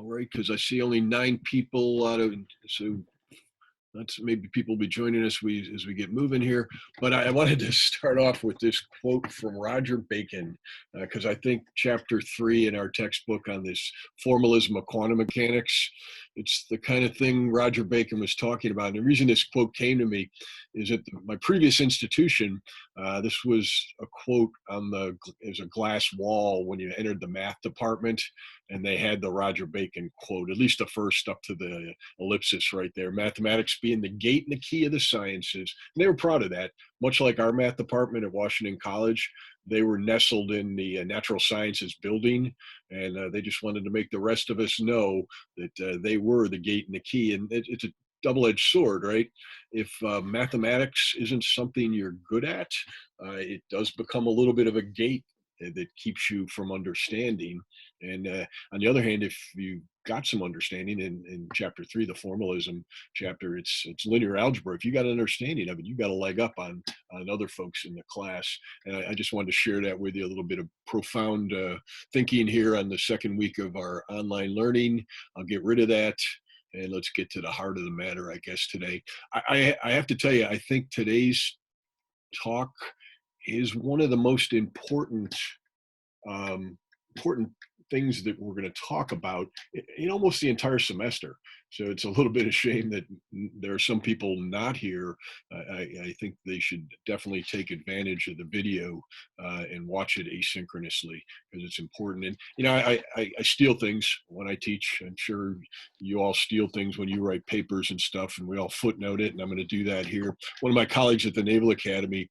right, because I see only 9 people out of, so that's maybe people will be joining us as we get moving here. But I wanted to start off with this quote from Roger Bacon, because I think chapter 3 in our textbook on this formalism of quantum mechanics, it's the kind of thing Roger Bacon was talking about. And the reason this quote came to me is at my previous institution, this was a quote on there's a glass wall when you entered the math department, and they had the Roger Bacon quote, at least the first up to the ellipsis right there. Mathematics being the gate and the key of the sciences. And they were proud of that. Much like our math department at Washington College, they were nestled in the natural sciences building, and they just wanted to make the rest of us know that they were the gate and the key. And it's a double-edged sword, right? If mathematics isn't something you're good at, it does become a little bit of a gate that keeps you from understanding. And on the other hand, if you got some understanding in chapter 3, the formalism chapter, it's linear algebra. If you got an understanding of it, you got a leg up on other folks in the class. And I just wanted to share that with you, a little bit of profound thinking here on the second week of our online learning. I'll get rid of that. And let's get to the heart of the matter, I guess, today. I have to tell you, I think today's talk is one of the most important important things that we're going to talk about in almost the entire semester. So it's a little bit of shame that there are some people not here. I think they should definitely take advantage of the video and watch it asynchronously, because it's important. And, you know, I steal things when I teach. I'm sure you all steal things when you write papers and stuff, and we all footnote it, and I'm going to do that here. One of my colleagues at the Naval Academy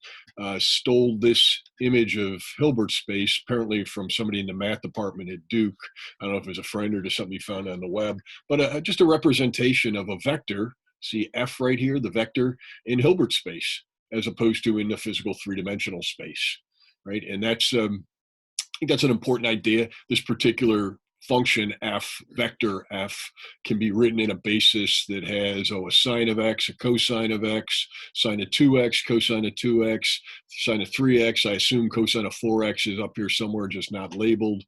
stole this image of Hilbert space, apparently from somebody in the math department at Duke. I don't know if it was a friend or just something he found on the web, but just a representation of a vector. See F right here, the vector in Hilbert space, as opposed to in the physical three-dimensional space, right? And that's, I think that's an important idea. This particular function F, vector F, can be written in a basis that has, a sine of X, a cosine of X, sine of 2X, cosine of 2X, sine of 3X. I assume cosine of 4X is up here somewhere, just not labeled.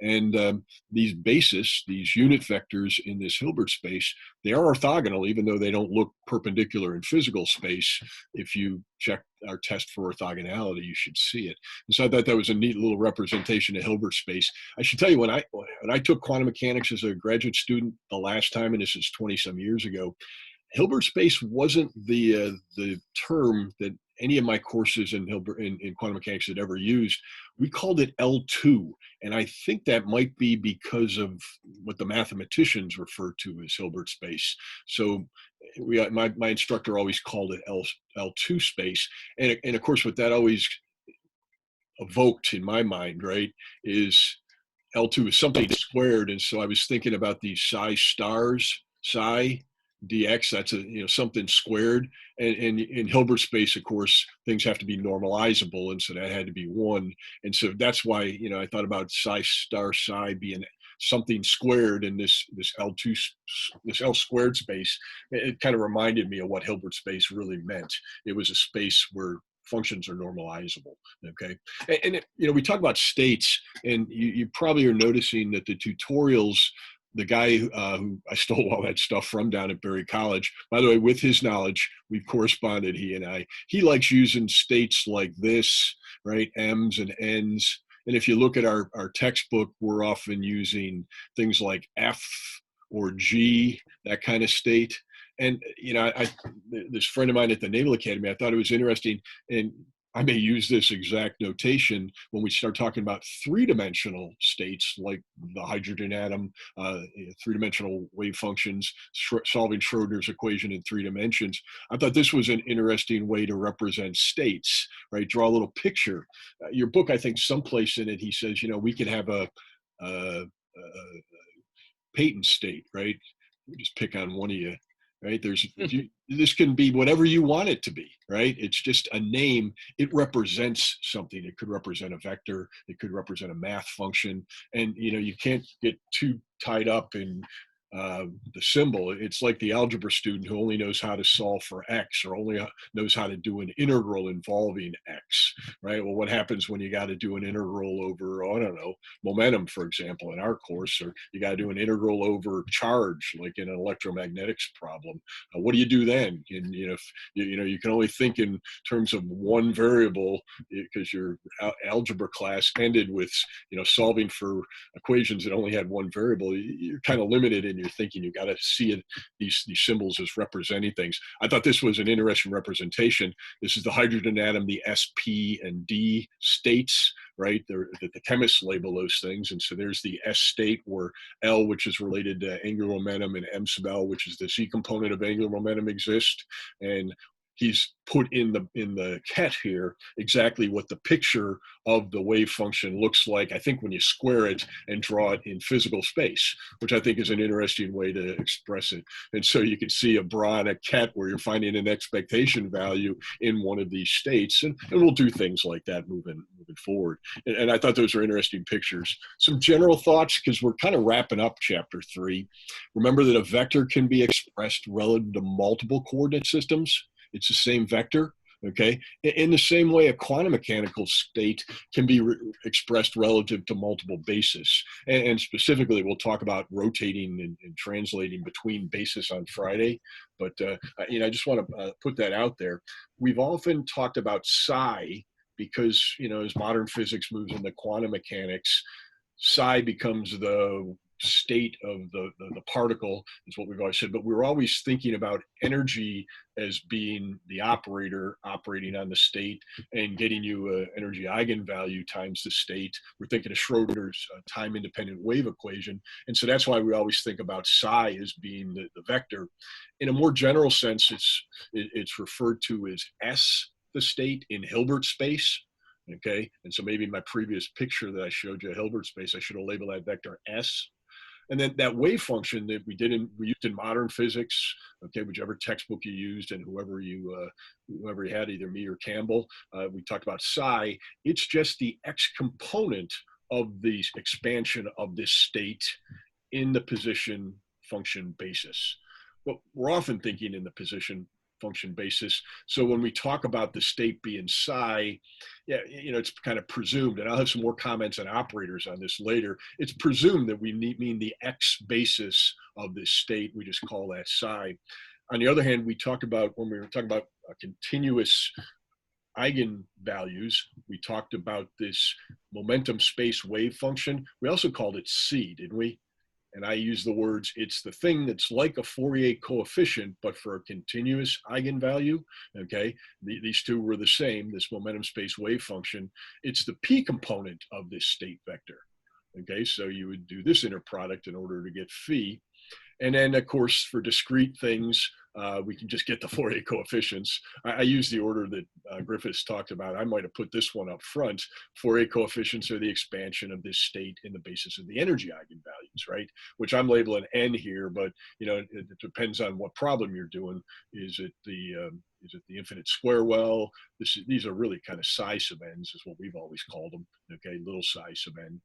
And these bases, these unit vectors in this Hilbert space, they are orthogonal, even though they don't look perpendicular in physical space. If you check our test for orthogonality, you should see it. And so I thought that was a neat little representation of Hilbert space. I should tell you, when I took quantum mechanics as a graduate student the last time, and this is 20 some years ago, Hilbert space wasn't the term that any of my courses in quantum mechanics had ever used. We called it L2, and I think that might be because of what the mathematicians refer to as Hilbert space. So my instructor always called it L2 space, and of course what that always evoked in my mind, right, is L2 is something squared. And so I was thinking about these psi stars, psi dx, that's something squared. And in Hilbert space, of course, things have to be normalizable, and so that had to be 1. And so that's why I thought about psi star psi being something squared in this L2, this L squared space. It kind of reminded me of what Hilbert space really meant. It was a space where functions are normalizable. Okay, and we talk about states, and you probably are noticing that the tutorials, the guy who I stole all that stuff from down at Berry College, by the way, with his knowledge, we've corresponded, he and I. He likes using states like this, right? M's and N's. And if you look at our textbook, we're often using things like F or G, that kind of state. And, this friend of mine at the Naval Academy, I thought it was interesting, and I may use this exact notation when we start talking about three-dimensional states like the hydrogen atom, three-dimensional wave functions, solving Schrodinger's equation in 3 dimensions. I thought this was an interesting way to represent states, right? Draw a little picture. Your book, I think someplace in it, he says, we could have a patent state, right? Just pick on one of you. Right? This can be whatever you want it to be, right? It's just a name. It represents something. It could represent a vector. It could represent a math function. And, you can't get too tied up in the symbol. It's like the algebra student who only knows how to solve for x, or only knows how to do an integral involving x, right? Well, what happens when you got to do an integral over, oh, I don't know, momentum, for example, in our course, or you got to do an integral over charge, like in an electromagnetics problem? What do you do then? And if you can only think in terms of one variable, because your algebra class ended with solving for equations that only had one variable. You're kind of limited in your thinking. You got to see it, these symbols as representing things. I thought this was an interesting representation. This is the hydrogen atom, the S, P, and D states, right? The chemists label those things. And so there's the S state, where L, which is related to angular momentum, and M sub L, which is the Z component of angular momentum, exist. And he's put in the ket here exactly what the picture of the wave function looks like, I think, when you square it and draw it in physical space, which I think is an interesting way to express it. And so you can see a bra and a ket where you're finding an expectation value in one of these states. And we'll do things like that moving forward. And I thought those were interesting pictures. Some general thoughts, because we're kind of wrapping up chapter 3. Remember that a vector can be expressed relative to multiple coordinate systems. It's the same vector, okay? In the same way, a quantum mechanical state can be expressed relative to multiple bases. And specifically, we'll talk about rotating and translating between bases on Friday. But I just want to put that out there. We've often talked about psi because, as modern physics moves into quantum mechanics, psi becomes the state of the particle, is what we've always said. But we're always thinking about energy as being the operator operating on the state and getting you an energy eigenvalue times the state. We're thinking of Schrodinger's time-independent wave equation. And so that's why we always think about psi as being the vector. In a more general sense, it's referred to as S, the state, in Hilbert space. Okay, and so maybe my previous picture that I showed you, Hilbert space, I should have labeled that vector S. And then that wave function that we used in modern physics, okay, whichever textbook you used, and whoever you had, either me or Campbell, we talked about psi. It's just the x component of the expansion of this state in the position function basis. But we're often thinking in the position function basis. So when we talk about the state being psi, it's kind of presumed, and I'll have some more comments on operators on this later. It's presumed that we mean the x basis of this state. We just call that psi. On the other hand, when we were talking about continuous eigenvalues, we talked about this momentum space wave function. We also called it C, didn't we? And I use the words, it's the thing that's like a Fourier coefficient, but for a continuous eigenvalue, okay? These two were the same, this momentum space wave function. It's the P component of this state vector, okay? So you would do this inner product in order to get phi. And then, of course, for discrete things, we can just get the Fourier coefficients. I use the order that Griffiths talked about. I might have put this one up front. Fourier coefficients are the expansion of this state in the basis of the energy eigenvalues, right? Which I'm labeling N here, but it depends on what problem you're doing. Is it the infinite square well? These are really kind of psi sub n's, is what we've always called them. Okay, little psi sub n.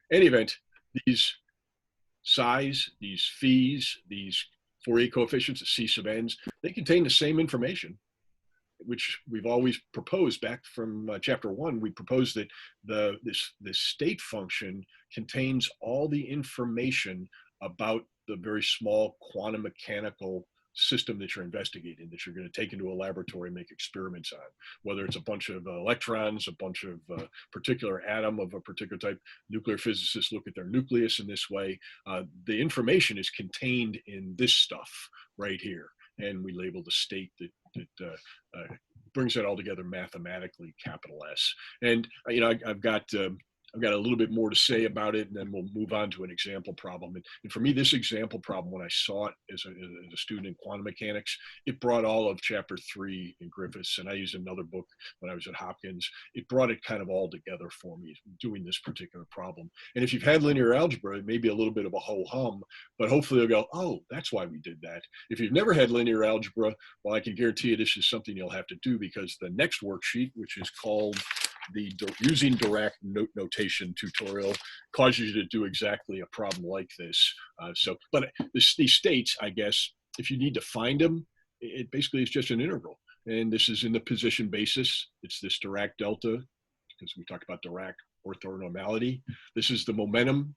In any event, these psi's, these phis, these Fourier coefficients, the C sub n's, they contain the same information, which we've always proposed back from chapter 1. We proposed that this state function contains all the information about the very small quantum mechanical system that you're investigating, that you're going to take into a laboratory and make experiments on, whether it's a bunch of electrons, a bunch of particular atom of a particular type. Nuclear physicists look at their nucleus in this way. The information is contained in this stuff right here, and we label the state that brings that all together mathematically, capital S. And I've got a little bit more to say about it, and then we'll move on to an example problem. And for me, this example problem, when I saw it as a student in quantum mechanics, it brought all of chapter 3 in Griffiths, and I used another book when I was at Hopkins. It brought it kind of all together for me, doing this particular problem. And if you've had linear algebra, it may be a little bit of a ho-hum, but hopefully you'll go, oh, that's why we did that. If you've never had linear algebra, well, I can guarantee you this is something you'll have to do, because the next worksheet, which is called the using Dirac notation tutorial causes you to do exactly a problem like this. But these states, I guess, if you need to find them, it basically is just an integral. And this is in the position basis. It's this Dirac delta, because we talked about Dirac orthonormality. This is the momentum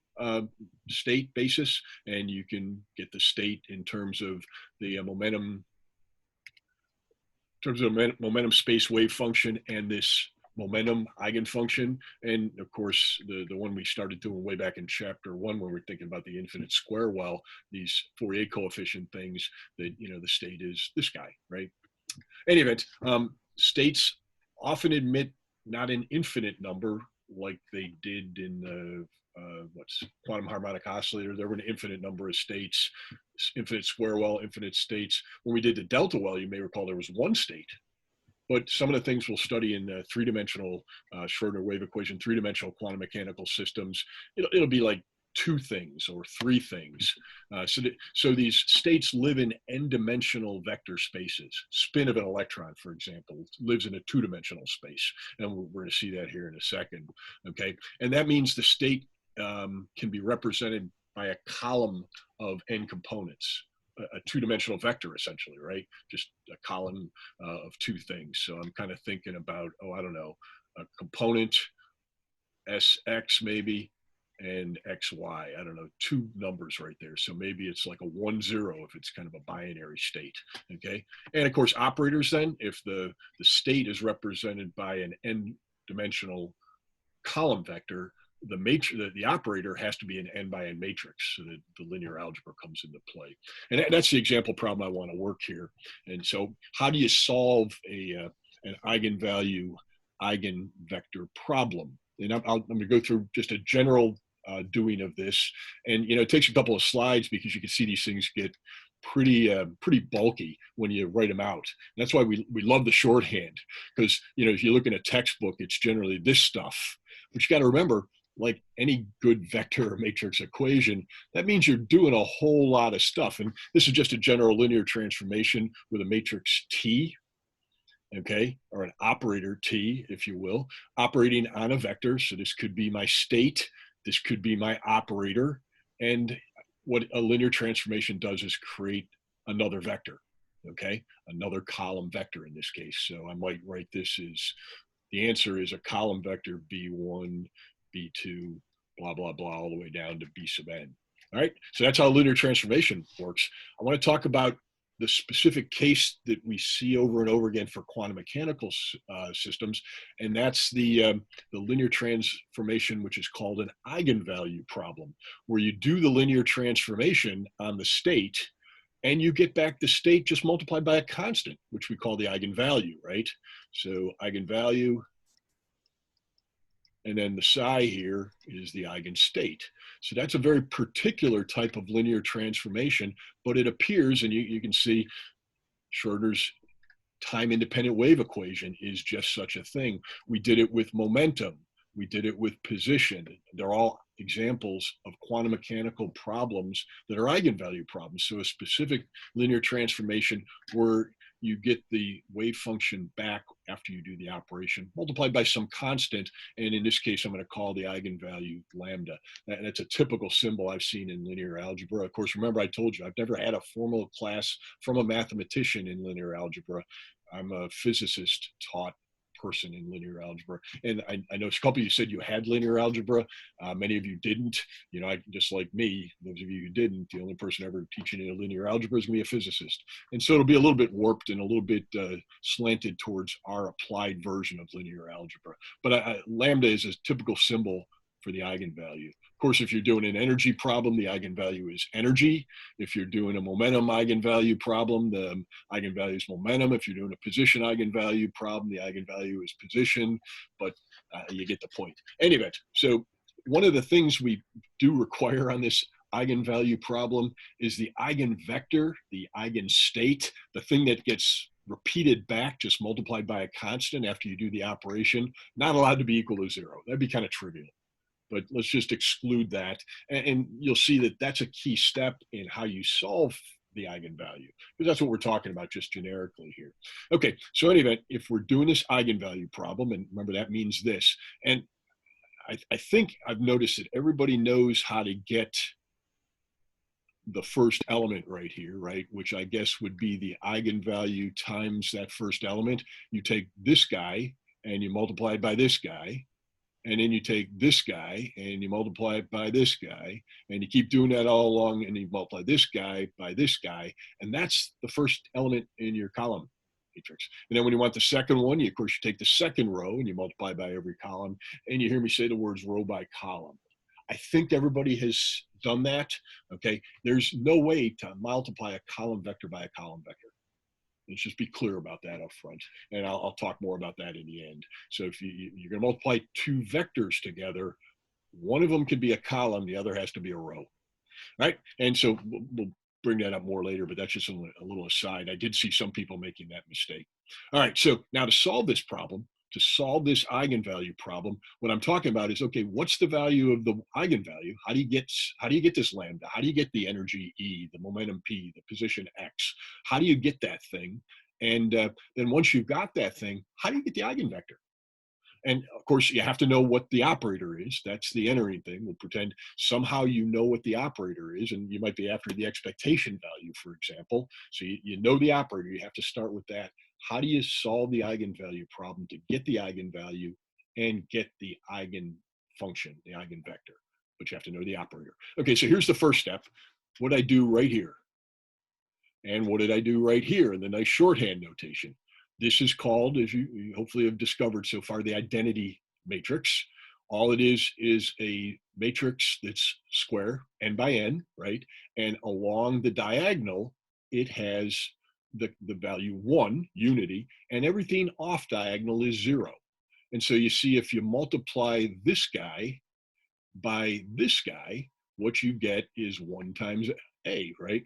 state basis, and you can get the state in terms of the momentum space wave function and this momentum eigenfunction. And of course, the one we started doing way back in chapter 1, when we're thinking about the infinite square well, these Fourier coefficient things, that, the state is this guy, right? Any event, states often admit not an infinite number like they did in the quantum harmonic oscillator. There were an infinite number of states, infinite square well, infinite states. When we did the delta well, you may recall there was one state. But some of the things we'll study in three-dimensional Schrodinger wave equation, three-dimensional quantum mechanical systems, it'll be like 2 things or 3 things. So these states live in n-dimensional vector spaces. Spin of an electron, for example, lives in a 2-dimensional space. And we're going to see that here in a second. Okay. And that means the state can be represented by a column of n components. A 2-dimensional vector, essentially, right? Just a column of 2 things. So I'm kind of thinking about, I don't know, a component SX maybe, and XY. I don't know, 2 numbers right there. So maybe it's like a 1, 0 if it's kind of a binary state. Okay. And of course, operators then, if the state is represented by an n-dimensional column vector, the operator has to be an n by n matrix, so that the linear algebra comes into play. And that's the example problem I want to work here. And so how do you solve an eigenvalue eigenvector problem? And I'm going to go through just a general doing of this. And, it takes a couple of slides because you can see these things get pretty bulky when you write them out. And that's why we love the shorthand, because, if you look in a textbook, it's generally this stuff. But you got to remember, like any good vector or matrix equation, that means you're doing a whole lot of stuff. And this is just a general linear transformation with a matrix T, okay, or an operator T, if you will, operating on a vector. So this could be my state, this could be my operator. And what a linear transformation does is create another vector, okay, another column vector in this case. So I might write this as, the answer is a column vector B1, B2, blah, blah, blah, all the way down to B sub n. All right, so that's how linear transformation works. I want to talk about the specific case that we see over and over again for quantum mechanical systems, and that's the linear transformation, which is called an eigenvalue problem, where you do the linear transformation on the state, and you get back the state just multiplied by a constant, which we call the eigenvalue, right? So eigenvalue, and then the psi here is the eigenstate. So that's a very particular type of linear transformation, but it appears, and you can see Schrodinger's time-independent wave equation is just such a thing. We did it with momentum. We did it with position. They're all examples of quantum mechanical problems that are eigenvalue problems. So a specific linear transformation where you get the wave function back after you do the operation, multiplied by some constant. And in this case, I'm going to call the eigenvalue lambda. And that's a typical symbol I've seen in linear algebra. Of course, remember I told you, I've never had a formal class from a mathematician in linear algebra. I'm a physicist taught person in linear algebra. And I know a couple of you said you had linear algebra. Many of you didn't. Just like me, those of you who didn't, the only person ever teaching in a linear algebra is going to be a physicist. And so it'll be a little bit warped and a little bit slanted towards our applied version of linear algebra. But lambda is a typical symbol for the eigenvalue. Of course, if you're doing an energy problem, the eigenvalue is energy. If you're doing a momentum eigenvalue problem, the eigenvalue is momentum. If you're doing a position eigenvalue problem, the eigenvalue is position, but you get the point. Anyway, so one of the things we do require on this eigenvalue problem is the eigenvector, the eigenstate, the thing that gets repeated back, just multiplied by a constant after you do the operation, not allowed to be equal to 0. That'd be kind of trivial. But let's just exclude that. And you'll see that that's a key step in how you solve the eigenvalue, because that's what we're talking about just generically here. Okay, so in any event, if we're doing this eigenvalue problem, and remember that means this, and I think I've noticed that everybody knows how to get the first element right here, right? Which I guess would be the eigenvalue times that first element. You take this guy and you multiply it by this guy, and then you take this guy and you multiply it by this guy, and you keep doing that all along, and you multiply this guy by this guy, and that's the first element in your column matrix. And then when you want the second one, you, of course, you take the second row and you multiply by every column, and you hear me say the words row by column. I think everybody has done that. Okay, there's no way to multiply a column vector by a column vector. Let's just be clear about that up front, and I'll talk more about that in the end. So if you're going to multiply two vectors together, one of them could be a column, the other has to be a row, right? And so we'll bring that up more later, but that's just a little aside. I did see some people making that mistake. All right, so now to solve this problem, to solve this eigenvalue problem, what I'm talking about is, okay, what's the value of the eigenvalue? How do you get this lambda? How do you get the energy E, the momentum P, the position X? How do you get that thing? And then once you've got that thing, how do you get the eigenvector? And of course, you have to know what the operator is. That's the entering thing. We'll pretend somehow you know what the operator is, and you might be after the expectation value, for example. So you know the operator. You have to start with that. How do you solve the eigenvalue problem to get the eigenvalue and get the eigenfunction, the eigenvector? But you have to know the operator. Okay, so here's the first step. What I do right here. And what did I do right here in the nice shorthand notation? This is called, as you hopefully have discovered so far, the identity matrix. All it is a matrix that's square, n by n, right? And along the diagonal, it has the value 1, unity, and everything off diagonal is 0. And so you see, if you multiply this guy by this guy, what you get is 1 times a, right?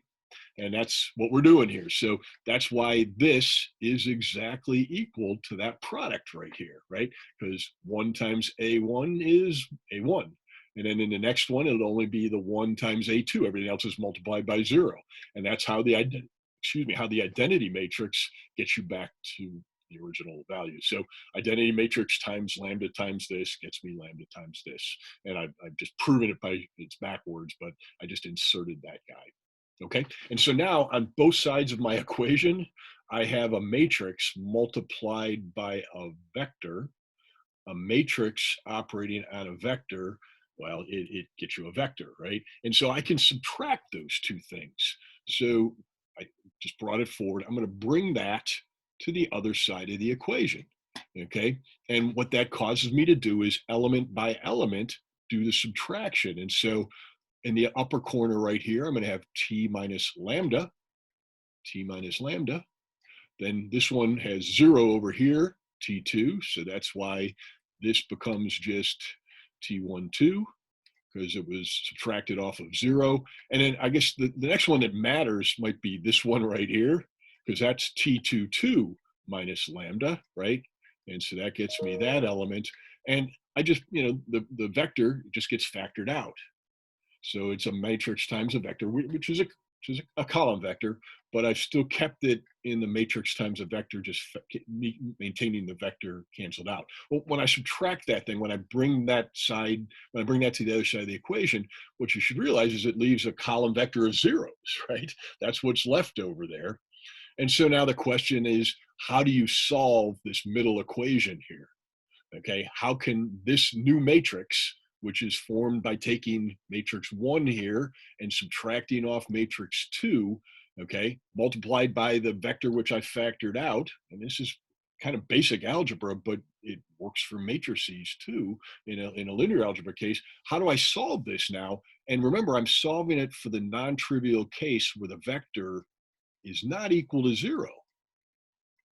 And that's what we're doing here. So that's why this is exactly equal to that product right here, right? Because 1 times A1 is A1. And then in the next one, it'll only be the 1 times A2. Everything else is multiplied by 0. And that's how the identity matrix gets you back to the original value. So identity matrix times lambda times this gets me lambda times this. And I've just proven it by, it's backwards, but I just inserted that guy. Okay, and so now on both sides of my equation, I have a matrix multiplied by a vector. A matrix operating on a vector, well, it gets you a vector, right? And so I can subtract those two things. So I just brought it forward. I'm going to bring that to the other side of the equation, okay? And what that causes me to do is element by element do the subtraction. And so in the upper corner right here, I'm going to have t minus lambda. Then this one has 0 over here, t2. So that's why this becomes just t12, because it was subtracted off of 0. And then I guess the next one that matters might be this one right here, because that's t22 minus lambda, right? And so that gets me that element. And I just, the vector just gets factored out. So it's a matrix times a vector, which is a column vector, but I've still kept it in the matrix times a vector, just maintaining the vector canceled out. Well, when I subtract that thing, when I bring that to the other side of the equation, what you should realize is it leaves a column vector of zeros, right? That's what's left over there. And so now the question is, how do you solve this middle equation here? Okay, how can this new matrix, which is formed by taking matrix 1 here and subtracting off matrix 2, okay, multiplied by the vector which I factored out, and this is kind of basic algebra, but it works for matrices too in a linear algebra case. How do I solve this now? And remember, I'm solving it for the non-trivial case where the vector is not equal to 0.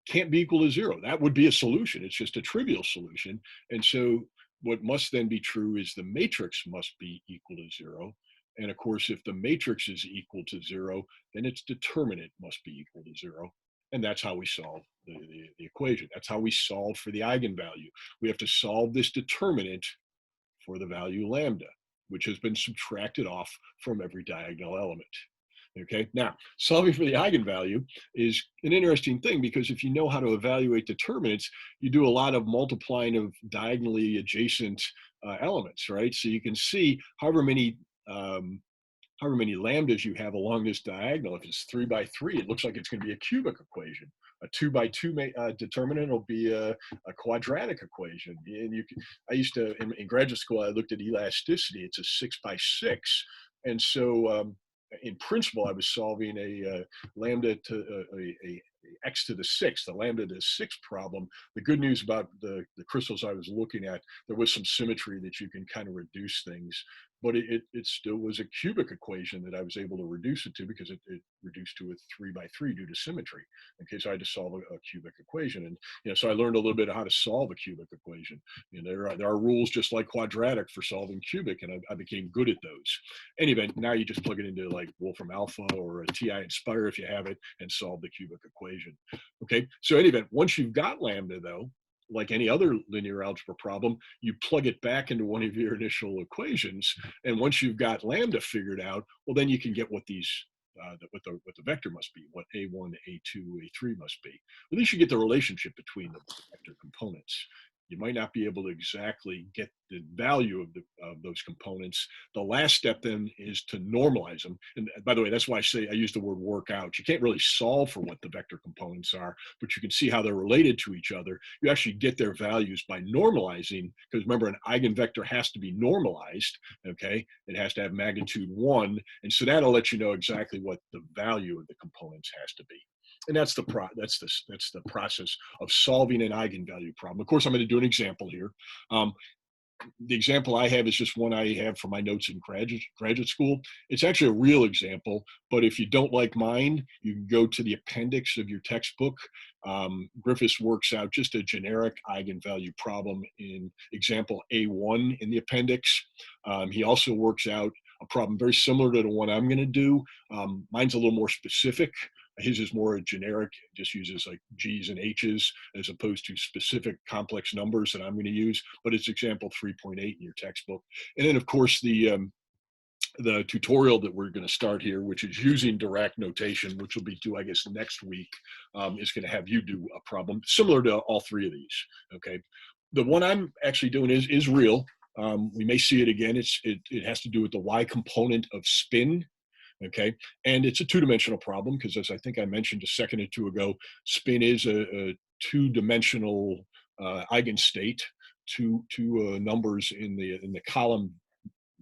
Can't be equal to 0. That would be a solution. It's just a trivial solution. And so what must then be true is the matrix must be equal to 0. And of course, if the matrix is equal to 0, then its determinant must be equal to 0. And that's how we solve the equation. That's how we solve for the eigenvalue. We have to solve this determinant for the value lambda, which has been subtracted off from every diagonal element. Okay, now solving for the eigenvalue is an interesting thing because if you know how to evaluate determinants, you do a lot of multiplying of diagonally adjacent elements, right? So you can see um, however many lambdas you have along this diagonal. If it's 3 by 3, it looks like it's going to be a cubic equation. A 2 by 2 determinant will be a quadratic equation. And I used to, in graduate school, I looked at elasticity. It's a 6 by 6. And so in principle, I was solving a lambda to a x to the sixth, the lambda to the sixth problem. The good news about the crystals I was looking at, there was some symmetry that you can kind of reduce things, but it still was a cubic equation that I was able to reduce it to because it reduced to a 3 by 3 due to symmetry. Okay, so I had to solve a cubic equation, and so I learned a little bit of how to solve a cubic equation. There are rules just like quadratic for solving cubic, and I became good at those. Anyway, now you just plug it into like Wolfram Alpha or a TI Inspire if you have it, and solve the cubic equation. Okay, so anyway, once you've got lambda though, like any other linear algebra problem, you plug it back into one of your initial equations, and once you've got lambda figured out, well, then you can get what the vector must be, what a1, a2, a3 must be. At least you get the relationship between the vector components. You might not be able to exactly get the value of those components. The last step then is to normalize them. And by the way, that's why I use the word work out. You can't really solve for what the vector components are, but you can see how they're related to each other. You actually get their values by normalizing, because remember, an eigenvector has to be normalized. Okay, it has to have magnitude 1, and so that'll let you know exactly what the value of the components has to be. And that's the process of solving an eigenvalue problem. Of course, I'm going to do an example here. Um, the example I have is just one I have from my notes in graduate school. It's actually a real example, but if you don't like mine, you can go to the appendix of your textbook. Griffiths works out just a generic eigenvalue problem in example A1 in the appendix. He also works out a problem very similar to the one I'm going to do. Mine's a little more specific. His is more generic, just uses like G's and H's as opposed to specific complex numbers that I'm going to use, but it's example 3.8 in your textbook. And then of course the tutorial that we're going to start here, which is using Dirac notation, which will be due, I guess, next week, is going to have you do a problem similar to all three of these. Okay. The one I'm actually doing is real. We may see it again. It has to do with the y component of spin. Okay, and it's a two-dimensional problem because, as I think I mentioned a second or two ago, spin is a two-dimensional eigenstate, two numbers in the column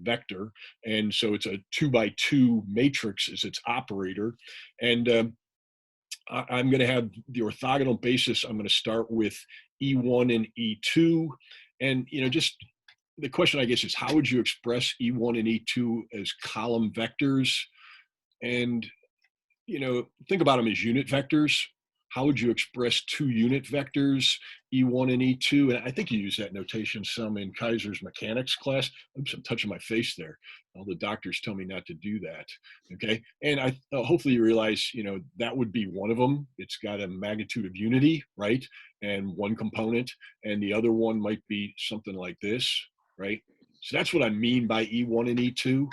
vector, and so it's a 2 by 2 matrix as its operator. And I'm going to have the orthogonal basis. I'm going to start with E1 and E2, and just the question, I guess, is how would you express E1 and E2 as column vectors? And think about them as unit vectors. How would you express two unit vectors, E1 and E2? And I think you use that notation some in Kaiser's mechanics class. Oops, I'm touching my face there. All the doctors tell me not to do that. Okay, and hopefully you realize, that would be one of them. It's got a magnitude of unity, right? And one component, and the other one might be something like this, right? So that's what I mean by E1 and E2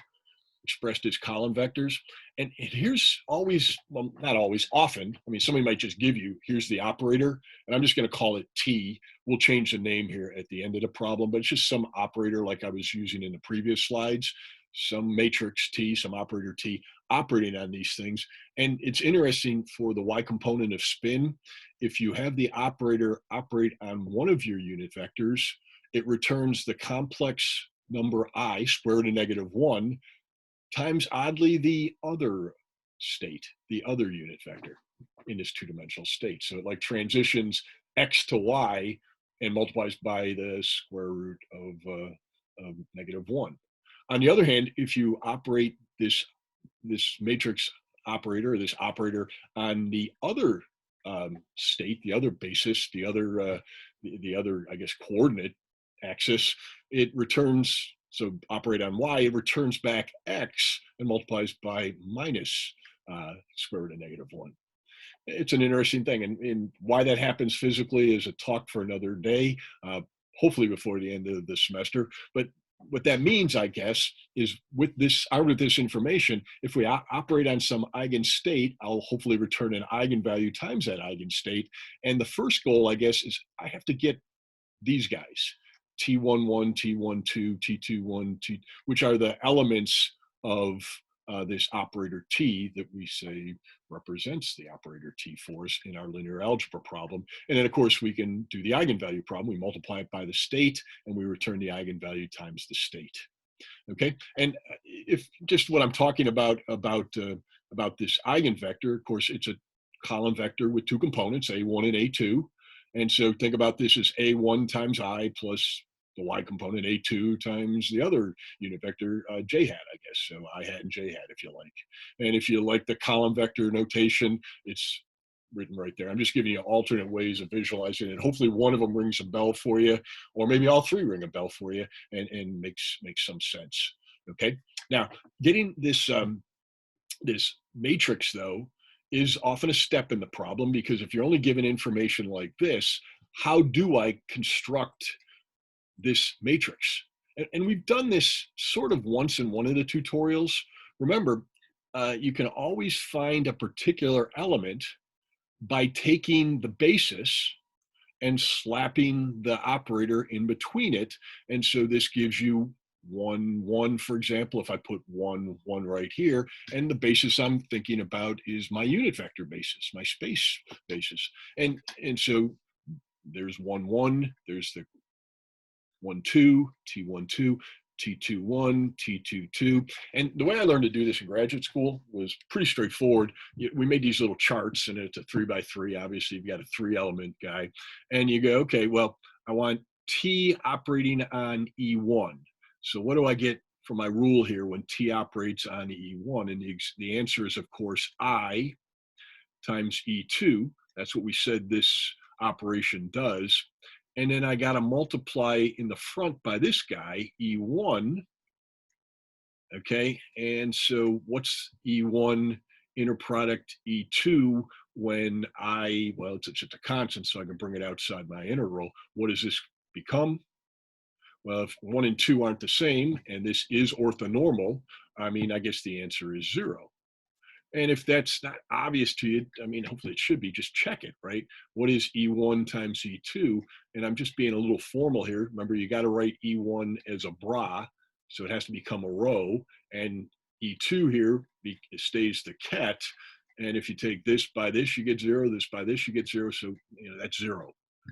expressed as column vectors. And here's always, well, not always, often, I mean, somebody might just give you, here's the operator, and I'm just going to call it T. We'll change the name here at the end of the problem, but it's just some operator like I was using in the previous slides, some matrix T, some operator T operating on these things. And it's interesting for the y component of spin, if you have the operator operate on one of your unit vectors, it returns the complex number I, square root of -1, times oddly the other state, the other unit vector in this two-dimensional state. So it like transitions x to y and multiplies by the square root of -1. On the other hand, if you operate this matrix operator, or this operator on the other state, the other basis, the other, I guess, coordinate axis, it returns, so operate on y, it returns back x and multiplies by minus square root of -1. It's an interesting thing, and why that happens physically is a talk for another day, hopefully before the end of the semester. But what that means, I guess, is with this, out of this information, if we operate on some eigenstate, I'll hopefully return an eigenvalue times that eigenstate. And the first goal, I guess, is I have to get these guys, T11, T12, T21, which are the elements of this operator T that we say represents the operator T for us in our linear algebra problem. And then, of course, we can do the eigenvalue problem. We multiply it by the state, and we return the eigenvalue times the state. Okay, and if just what I'm talking about this eigenvector, of course, it's a column vector with two components, A1 and A2. And so think about this as A1 times I plus the y component, A2 times the other unit vector, j hat, I guess. So I hat and j hat, if you like. And if you like the column vector notation, it's written right there. I'm just giving you alternate ways of visualizing it. Hopefully one of them rings a bell for you, or maybe all three ring a bell for you and makes some sense. Okay. Now, getting this this matrix, though, is often a step in the problem, because if you're only given information like this, how do I construct this matrix? And we've done this sort of once in one of the tutorials. Remember, you can always find a particular element by taking the basis and slapping the operator in between it. And so this gives you 1, 1, for example, if I put 1, 1 right here, and the basis I'm thinking about is my unit vector basis, my space basis. And so there's 1, 1, there's the 1, 2, T12, T21, T22. And the way I learned to do this in graduate school was pretty straightforward. We made these little charts, and it's a 3x3. Obviously, you've got a 3-element guy. And you go, okay, well, I want T operating on E1. So what do I get for my rule here when T operates on E1? And the answer is, of course, I times E2. That's what we said this operation does. And then I got to multiply in the front by this guy, E1. Okay, and so what's E1 inner product E2 when well, it's just a constant, so I can bring it outside my integral. What does this become? Well, if 1 and 2 aren't the same, and this is orthonormal, I mean, I guess the answer is 0. And if that's not obvious to you, I mean, hopefully it should be, just check it, right? What is E1 times E2? And I'm just being a little formal here. Remember, you got to write E1 as a bra, so it has to become a row. And E2 here stays the ket. And if you take this by this, you get 0. This by this, you get 0. So, that's 0.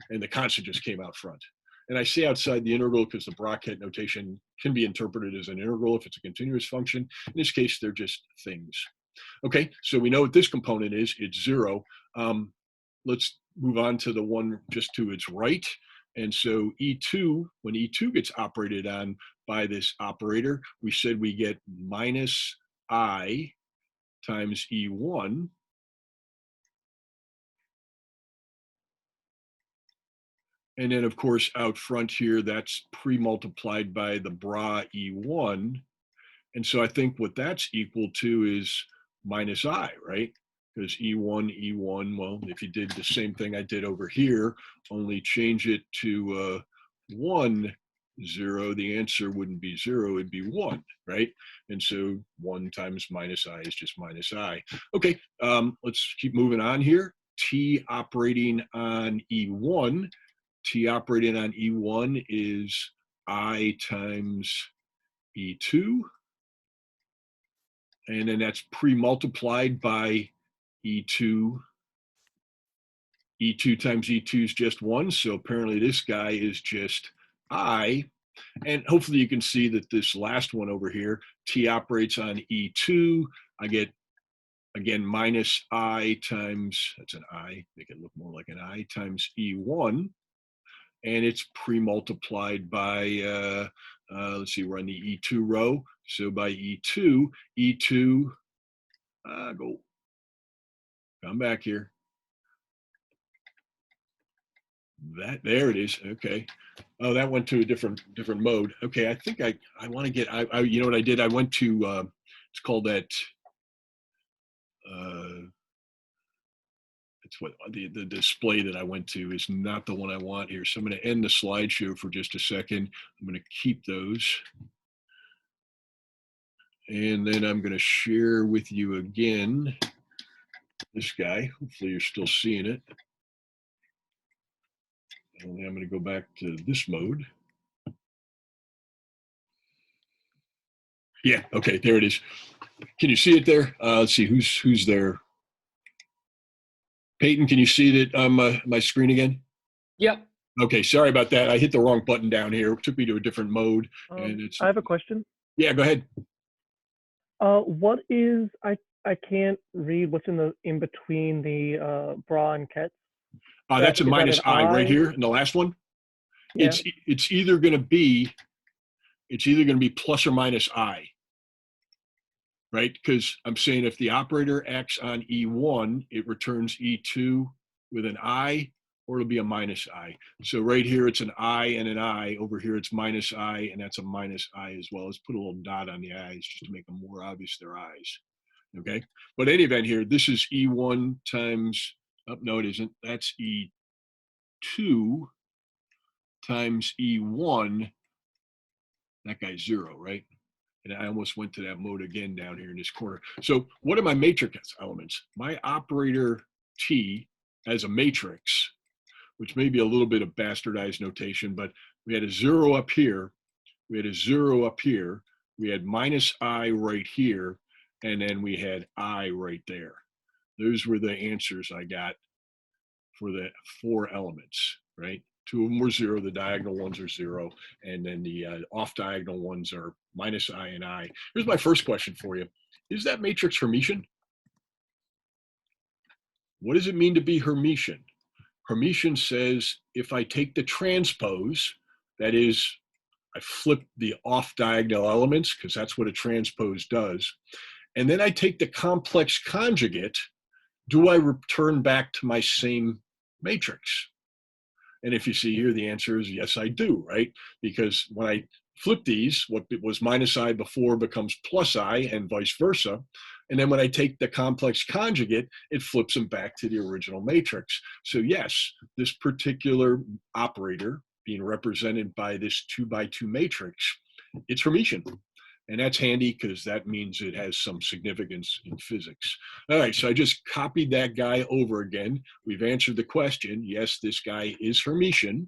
And the constant just came out front. And I say outside the integral because the bracket notation can be interpreted as an integral if it's a continuous function. In this case, they're just things. Okay, so we know what this component is. It's 0. Let's move on to the one just to its right. And so E2, when E2 gets operated on by this operator, we said we get minus I times E1. And then, of course, out front here, that's pre-multiplied by the bra E1. And so I think what that's equal to is minus I, right? Because E1, well, if you did the same thing I did over here, only change it to 1, 0, the answer wouldn't be 0, it'd be 1, right? And so 1 times minus I is just minus I. Okay, let's keep moving on here. T operating on E1. T operating on E1 is I times E2. And then that's pre-multiplied by E2. E2 times E2 is just 1. So apparently this guy is just I. And hopefully you can see that this last one over here, T operates on E2. I get, again, minus I times, that's an I, make it look more like an I, times E1. And it's pre-multiplied by, let's see, we're on the E2 row. So by E2, come back here. There it is. Okay. Oh, that went to a different mode. Okay, I think I want to get, you know what I did? I went to, it's called that, it's what the display that I went to is not the one I want here. So I'm going to end the slideshow for just a second. I'm going to keep those. And then I'm going to share with you again this guy. Hopefully you're still seeing it. And I'm going to go back to this mode. Yeah, okay, there it is. Can you see it there? Let's see, who's there? Peyton, can you see it on my screen again? Yep. Okay, sorry about that. I hit the wrong button down here. It took me to a different mode. And it's. I have a question. Yeah, go ahead. What is I can't read what's in between the bra and kets. That's a minus I right here in the last one. Yeah. It's either going to be plus or minus I, right? Because I'm saying if the operator acts on E1, it returns E2 with an I, or it'll be a minus I. So right here it's an I and an I. Over here it's minus I, and that's a minus I as well. Let's put a little dot on the I's just to make them more obvious they're I's. Okay, but in any event here, this is E1 times, oh, no it isn't, that's E2 times E1, that guy's 0, right? And I almost went to that mode again down here in this corner. So what are my matrix elements? My operator T as a matrix, which may be a little bit of bastardized notation, but we had a 0 up here, we had a 0 up here, we had minus I right here, and then we had I right there. Those were the answers I got for the 4 elements, right? 2 of them were 0, the diagonal ones are 0, and then the off-diagonal ones are minus I and I. Here's my first question for you. Is that matrix Hermitian? What does it mean to be Hermitian? Hermitian says if I take the transpose, that is, I flip the off-diagonal elements, because that's what a transpose does, and then I take the complex conjugate, do I return back to my same matrix? And if you see here, the answer is yes, I do, right? Because when I flip these, what was minus I before becomes plus I, and vice versa. And then when I take the complex conjugate, it flips them back to the original matrix. So yes, this particular operator being represented by this 2x2 matrix, it's Hermitian. And that's handy because that means it has some significance in physics. All right, so I just copied that guy over again. We've answered the question. Yes, this guy is Hermitian.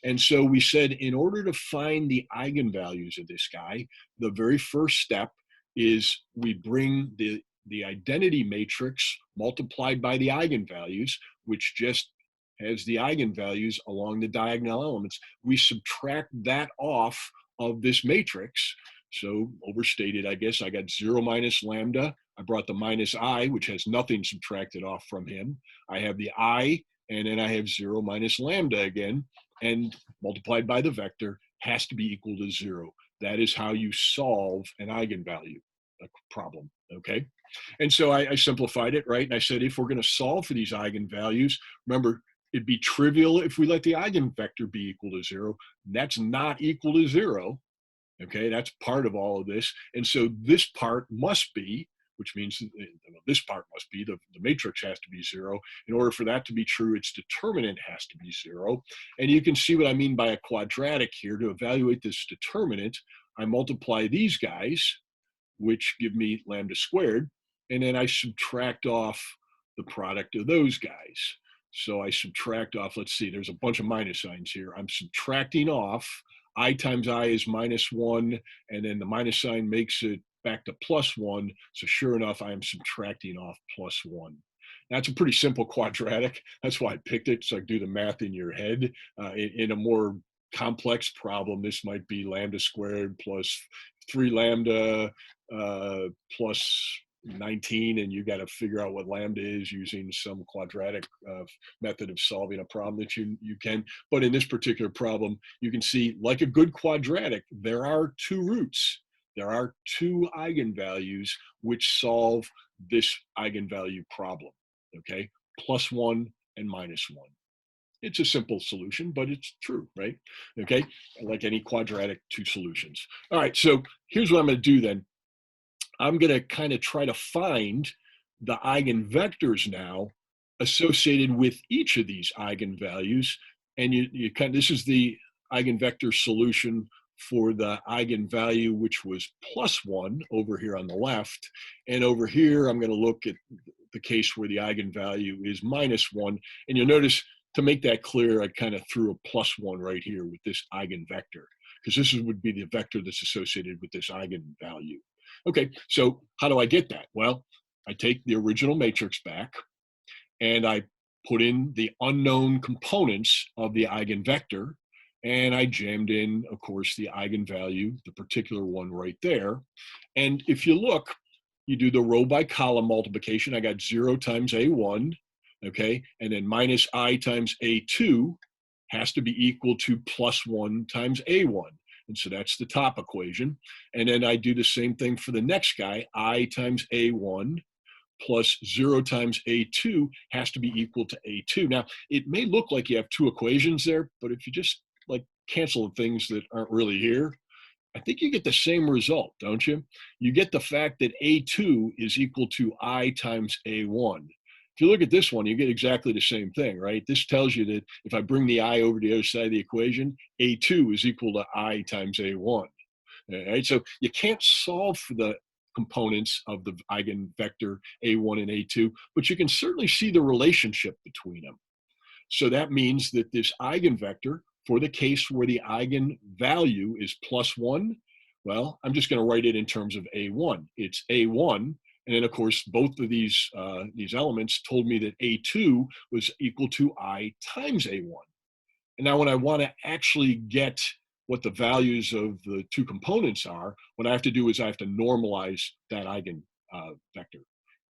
And so we said in order to find the eigenvalues of this guy, the very first step is we bring the identity matrix multiplied by the eigenvalues, which just has the eigenvalues along the diagonal elements. We subtract that off of this matrix. So overstated, I guess, I got 0 minus lambda. I brought the minus I, which has nothing subtracted off from him. I have the I, and then I have 0 minus lambda again, and multiplied by the vector has to be equal to 0. That is how you solve an eigenvalue problem, okay? And so I simplified it, right? And I said, if we're going to solve for these eigenvalues, remember, it'd be trivial if we let the eigenvector be equal to 0. That's not equal to 0. Okay, that's part of all of this. And so this part must be, which means this part must be, the matrix has to be 0. In order for that to be true, its determinant has to be 0. And you can see what I mean by a quadratic here. To evaluate this determinant, I multiply these guys, which give me lambda squared, and then I subtract off the product of those guys. So I subtract off, let's see, there's a bunch of minus signs here. I'm subtracting off, I times I is -1, and then the minus sign makes it back to +1. So sure enough, I am subtracting off +1. That's a pretty simple quadratic. That's why I picked it, so I do the math in your head. In a more complex problem, this might be lambda squared plus 3 lambda plus 19, and you got to figure out what lambda is using some quadratic method of solving a problem that you can. But in this particular problem, you can see, like a good quadratic, there are 2 roots. There are 2 eigenvalues which solve this eigenvalue problem, okay? +1 and -1. It's a simple solution, but it's true, right? Okay, like any quadratic, 2 solutions. All right, so here's what I'm going to do then. I'm going to kind of try to find the eigenvectors now associated with each of these eigenvalues. And you kind of, this is the eigenvector solution for the eigenvalue, which was +1 over here on the left. And over here, I'm going to look at the case where the eigenvalue is -1. And you'll notice, to make that clear, I kind of threw a +1 right here with this eigenvector, because would be the vector that's associated with this eigenvalue. Okay, so how do I get that? Well, I take the original matrix back, and I put in the unknown components of the eigenvector, and I jammed in, of course, the eigenvalue, the particular one right there. And if you look, you do the row by column multiplication. I got 0 times A1, okay, and then minus I times A2 has to be equal to +1 times A1. And so that's the top equation. And then I do the same thing for the next guy. I times A1 plus 0 times A2 has to be equal to A2. Now, it may look like you have two equations there, but if you just like cancel the things that aren't really here, I think you get the same result, don't you? You get the fact that A2 is equal to I times A1. If you look at this one, you get exactly the same thing, right? This tells you that if I bring the I over to the other side of the equation, A2 is equal to I times A1. All right, so you can't solve for the components of the eigenvector A1 and A2, but you can certainly see the relationship between them. So that means that this eigenvector, for the case where the eigenvalue is +1, well, I'm just going to write it in terms of A1. It's A1, and then of course both of these elements told me that A2 was equal to I times A1. And now when I want to actually get what the values of the two components are, what I have to do is I have to normalize that eigenvector.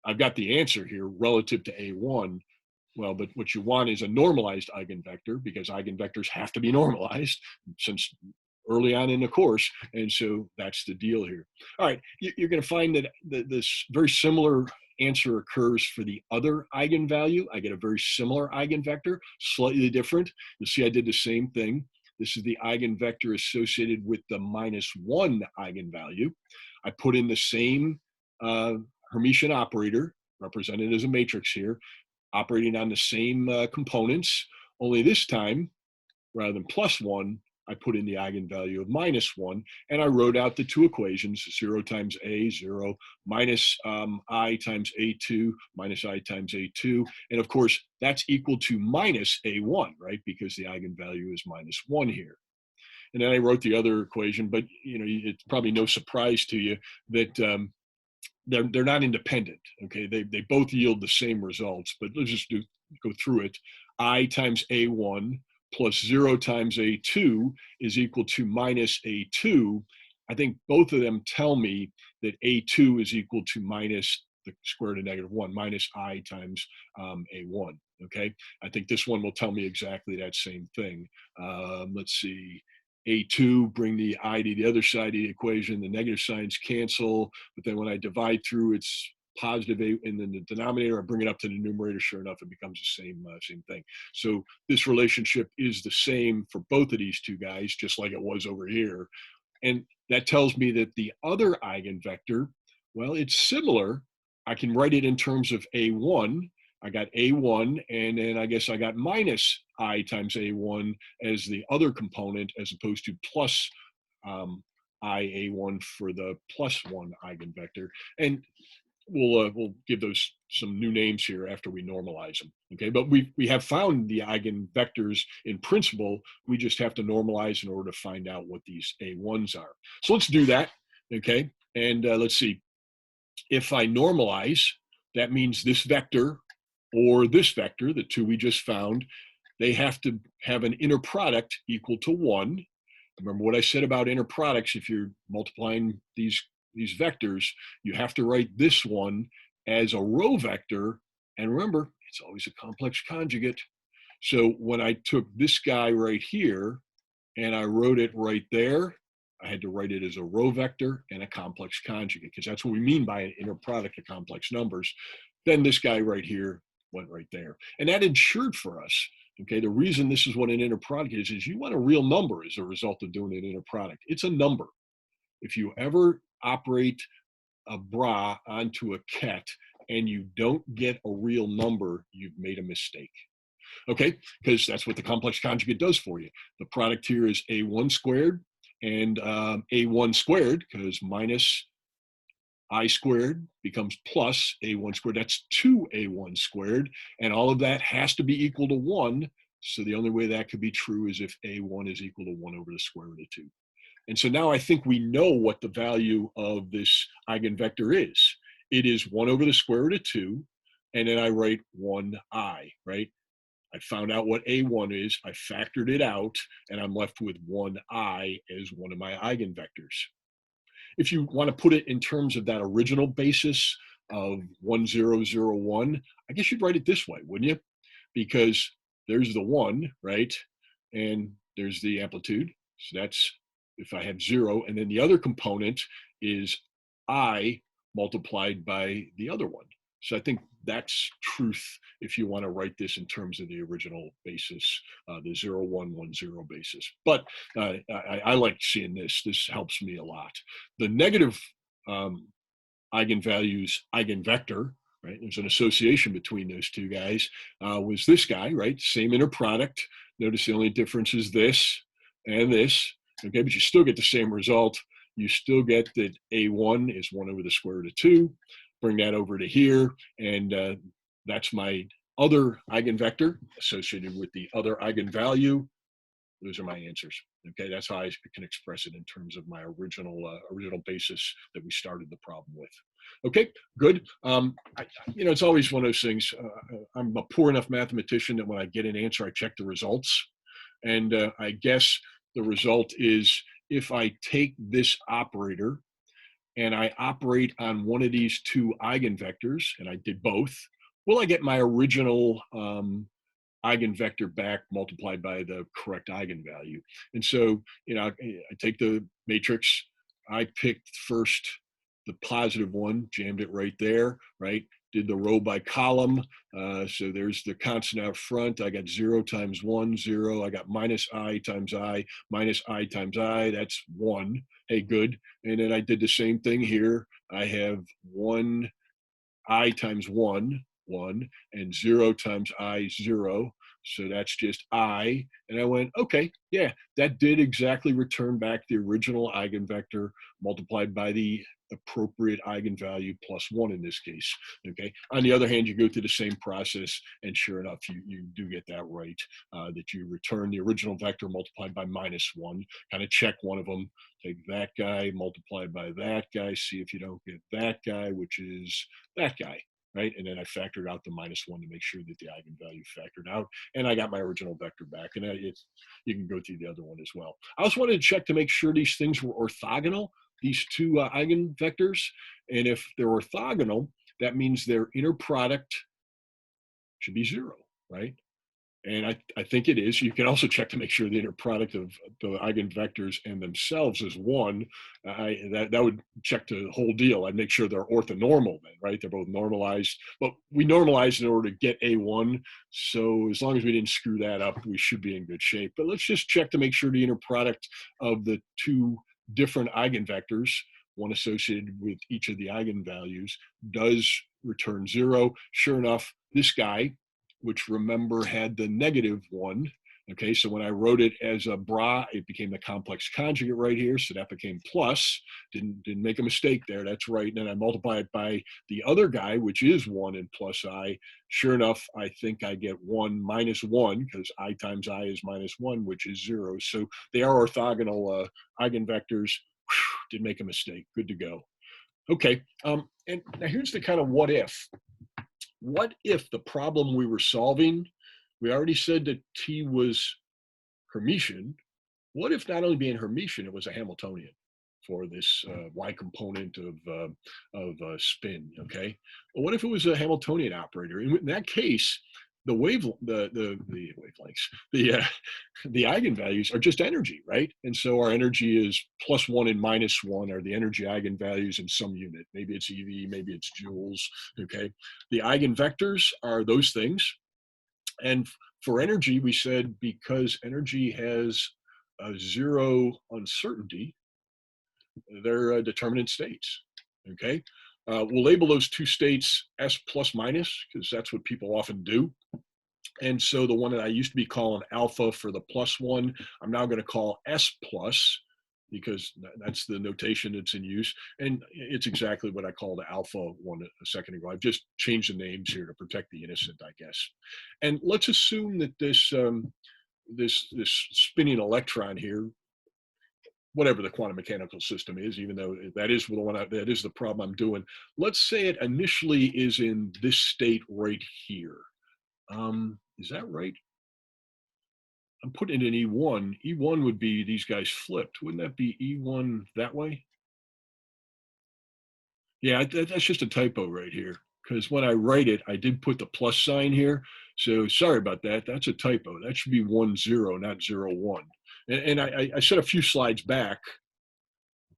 I've got the answer here relative to A1. Well, but what you want is a normalized eigenvector, because eigenvectors have to be normalized since early on in the course. And so that's the deal here. All right, you're going to find that this very similar answer occurs for the other eigenvalue. I get a very similar eigenvector, slightly different. You'll see I did the same thing. This is the eigenvector associated with the -1 eigenvalue. I put in the same Hermitian operator, represented as a matrix here, operating on the same components, only this time, rather than +1, I put in the eigenvalue of -1, and I wrote out the two equations, 0 times A, 0, minus I times A2, minus I times A2. And of course, that's equal to minus A1, right? Because the eigenvalue is -1 here. And then I wrote the other equation, but it's probably no surprise to you that they're not independent. Okay, they both yield the same results, but let's just go through it. I times A1 plus 0 times A2 is equal to minus A2. I think both of them tell me that A2 is equal to minus the square root of -1, minus I times A1. Okay, I think this one will tell me exactly that same thing. Let's see. A2, bring the I to the other side of the equation, the negative signs cancel, but then when I divide through, it's positive A in the denominator. I bring it up to the numerator, sure enough, it becomes the same thing. So this relationship is the same for both of these two guys, just like it was over here. And that tells me that the other eigenvector, well, it's similar. I can write it in terms of A1. I got A1, and then I guess I got minus I times A1 as the other component, as opposed to plus I A1 for the +1 eigenvector. And we'll give those some new names here after we normalize them. Okay, but we have found the eigenvectors in principle. We just have to normalize in order to find out what these A1s are. So let's do that. Okay, and let's see. If I normalize, that means this vector or this vector, the two we just found, they have to have an inner product equal to 1. Remember what I said about inner products. If you're multiplying these vectors, you have to write this one as a row vector. And remember, it's always a complex conjugate. So when I took this guy right here and I wrote it right there, I had to write it as a row vector and a complex conjugate, because that's what we mean by an inner product of complex numbers. Then this guy right here went right there. And that ensured for us, okay, the reason this is what an inner product is you want a real number as a result of doing an inner product. It's a number. If you ever operate a bra onto a ket and you don't get a real number, you've made a mistake. Okay, because that's what the complex conjugate does for you. The product here is a1 squared, and a1 squared, because minus I squared becomes plus a1 squared. That's 2a1 squared, and all of that has to be equal to 1. So the only way that could be true is if a1 is equal to 1 over the square root of 2. And so now I think we know what the value of this eigenvector is. It is 1 over the square root of 2, and then I write 1i, right? I found out what a1 is, I factored it out, and I'm left with 1i as one of my eigenvectors. If you want to put it in terms of that original basis of 1001, I guess you'd write it this way, wouldn't you? Because there's the 1, right? And there's the amplitude. So that's if I have 0. And then the other component is I multiplied by the other one. So I think that's truth if you want to write this in terms of the original basis, the 0110 basis. But I like seeing this. This helps me a lot. The negative eigenvalues eigenvector, right? There's an association between those two guys, was this guy, right? Same inner product. Notice the only difference is this and this, okay? But you still get the same result. You still get that a1 is 1 over the square root of 2. Bring that over to here, and that's my other eigenvector associated with the other eigenvalue. Those are my answers. Okay, that's how I can express it in terms of my original basis that we started the problem with. Okay, good. It's always one of those things. I'm a poor enough mathematician that when I get an answer, I check the results, and I guess the result is if I take this operator and I operate on one of these two eigenvectors, and I did both, will I get my original eigenvector back multiplied by the correct eigenvalue? And so, I take the matrix, I picked first the positive one, jammed it right there, right? Did the row by column. So there's the constant out front. I got 0 times 1, 0. I got minus I times I, minus I times I. That's 1. Hey, good. And then I did the same thing here. I have 1 I times 1, 1, and 0 times I, 0. So that's just I. And I went, okay, yeah, that did exactly return back the original eigenvector multiplied by the appropriate eigenvalue plus 1 in this case. Okay. On the other hand, you go through the same process, and sure enough, you do get that right, that you return the original vector multiplied by minus 1, kind of check one of them, take that guy multiplied by that guy, see if you don't get that guy, which is that guy. Right, and then I factored out the minus 1 to make sure that the eigenvalue factored out, and I got my original vector back. And you can go through the other one as well. I also wanted to check to make sure these things were orthogonal, these two eigenvectors, and if they're orthogonal, that means their inner product should be 0, right? And I think it is. You can also check to make sure the inner product of the eigenvectors and themselves is 1. That would check the whole deal. I'd make sure they're orthonormal then, right? They're both normalized. But we normalized in order to get a1. So as long as we didn't screw that up, we should be in good shape. But let's just check to make sure the inner product of the two different eigenvectors, one associated with each of the eigenvalues, does return 0. Sure enough, this guy, which remember had the negative 1. Okay, so when I wrote it as a bra, it became the complex conjugate right here. So that became plus. Didn't make a mistake there. That's right. And then I multiply it by the other guy, which is 1 and plus I. Sure enough, I think I get 1 minus 1, because I times I is minus 1, which is 0. So they are orthogonal eigenvectors. Whew, didn't make a mistake. Good to go. Okay, and now here's the kind of what if. What if the problem we were solving, we already said that T was Hermitian. What if not only being Hermitian, it was a Hamiltonian for this y component of spin? Okay, well, what if it was a Hamiltonian operator? In that case, the wavelengths, the eigenvalues are just energy, right? And so our energy is plus 1 and minus 1 are the energy eigenvalues in some unit. Maybe it's eV, maybe it's joules. Okay, the eigenvectors are those things. And for energy, we said because energy has a 0 uncertainty, they're determinate states. Okay, We'll label those two states S plus minus because that's what people often do. And so the one that I used to be calling alpha for the plus one, I'm now going to call S plus because that's the notation that's in use. And it's exactly what I called alpha one a second ago. I've just changed the names here to protect the innocent, I guess. And let's assume that this spinning electron here, whatever the quantum mechanical system is, even though that is the one that is the problem I'm doing. Let's say it initially is in this state right here. Is that right? I'm putting it in E1. E1 would be these guys flipped. Wouldn't that be E1 that way? Yeah, that's just a typo right here. Because when I write it, I did put the plus sign here. So sorry about that. That's a typo. That should be 1, 0, not 0, 1. And I said a few slides back,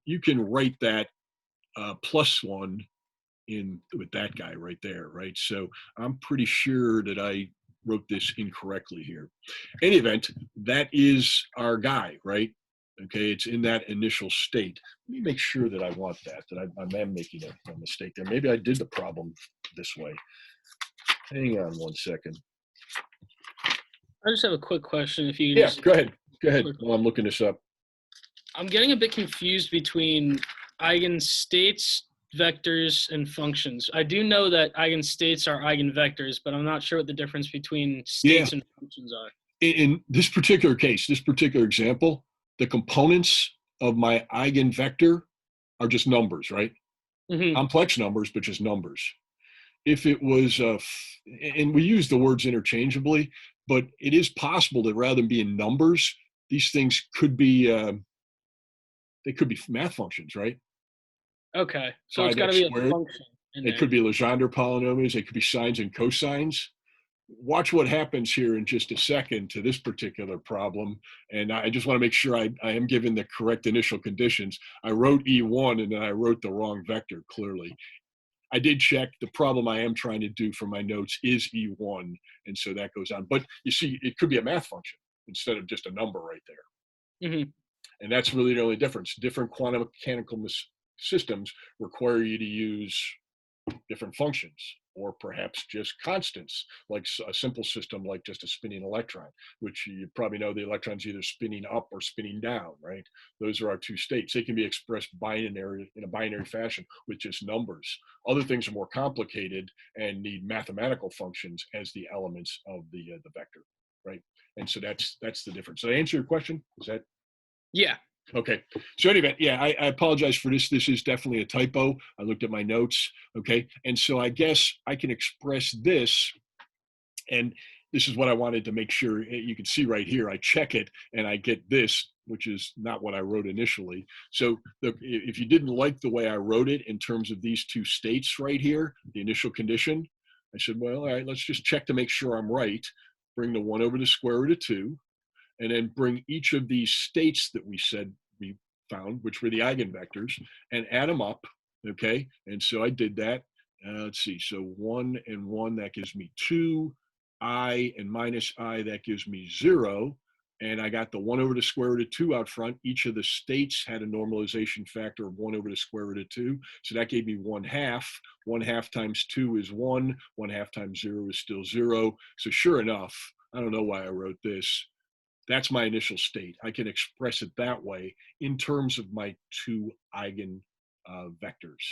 you can write that plus one in with that guy right there, right? So I'm pretty sure that I wrote this incorrectly here. In any event, that is our guy, right? Okay, it's in that initial state. Let me make sure that I want that I am making a mistake there. Maybe I did the problem this way. Hang on one second. I just have a quick question. If you can Yeah, just go ahead. Go ahead while I'm looking this up. I'm getting a bit confused between eigenstates, vectors, and functions. I do know that eigenstates are eigenvectors, but I'm not sure what the difference between states and functions are. In this particular case, this particular example, the components of my eigenvector are just numbers, right? Mm-hmm. Complex numbers, but just numbers. If it was, and we use the words interchangeably, but it is possible that rather than being numbers, these things could be, they could be math functions, right? Okay, so Pi it's got to x be a squared. function in It there. could be Legendre polynomials. They could be sines and cosines. Watch what happens here in just a second to this particular problem. And I just want to make sure I am given the correct initial conditions. I wrote E1 and then I wrote the wrong vector clearly. I did check the problem I am trying to do for my notes is E1. And so that goes on. But you see, it could be a math function instead of just a number right there. Mm-hmm. And that's really the only difference. Different quantum mechanical systems require you to use different functions or perhaps just constants, like a simple system like just a spinning electron, which you probably know the electron's either spinning up or spinning down, right? Those are our two states. They can be expressed binary in a binary fashion with just numbers. Other things are more complicated and need mathematical functions as the elements of the vector, right? And so that's the difference. Did I answer your question? Is that? Yeah. Okay. So anyway, yeah, I apologize for this. This is definitely a typo. I looked at my notes. Okay. And so I guess I can express this, and this is what I wanted to make sure you can see right here. I check it and I get this, which is not what I wrote initially. So if you didn't like the way I wrote it in terms of these two states right here, the initial condition, I said, well, all right, let's just check to make sure I'm right. Bring the 1 over the square root of 2. And then bring each of these states that we said we found, which were the eigenvectors, and add them up, okay? And so I did that. Let's see, so 1 and 1, that gives me 2. I and minus I, that gives me 0. And I got the 1 over the square root of 2 out front. Each of the states had a normalization factor of 1 over the square root of 2. So that gave me 1/2. 1/2 times 2 is 1. 1/2 times 0 is still 0. So sure enough, I don't know why I wrote this. That's my initial state. I can express it that way in terms of my two eigen vectors,